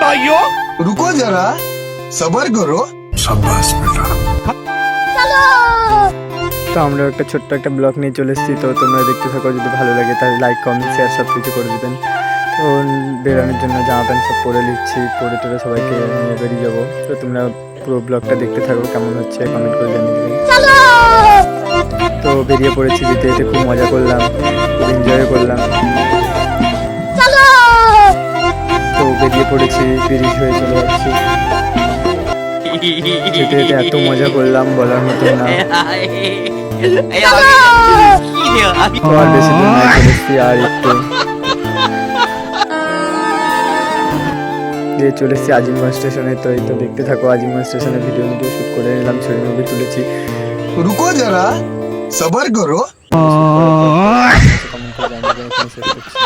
भाइयों रुको जरा सबर करो। शाबाश बेटा। তো আমরা একটা ছোট্ট একটা ব্লগ নিয়ে চলে এসেছি, তো তোমরা দেখতে থাকো, যদি ভালো লাগে তাহলে লাইক কমেন্ট শেয়ার সব কিছু করে দেবেন। তো বেরোনোর জন্য জামা প্যান্ট সব পরে নিচ্ছি, পরে টোরে সবাইকে নিয়ে বেরিয়ে যাবো। তো তোমরা পুরো ব্লগটা দেখতে থাকো, কেমন হচ্ছে কমেন্ট করে জানিয়ে দেবেন। তো বেরিয়ে পড়েছি, যেতে যেতে খুব মজা করলাম, খুব এনজয় করলাম। তো বেরিয়ে পড়েছি, বেরিয়ে হয়ে চলে যাচ্ছি। যেতে যেতে এত মজা করলাম বলার মতো না। তো আর বেশি দূর না, চলে এসেছি আর একটু দিয়ে চলে এসেছি আজিমগঞ্জ স্টেশনে। তো এই তো দেখতে থাকো, আজিমগঞ্জ স্টেশনে ভিডিও শ্যুট করে নিলাম, ছবি মুভি তুলেছি। रुको जरा सबर करो। কমেন্ট করে জানিয়ে দেবেন, এখানে শেষ করছি।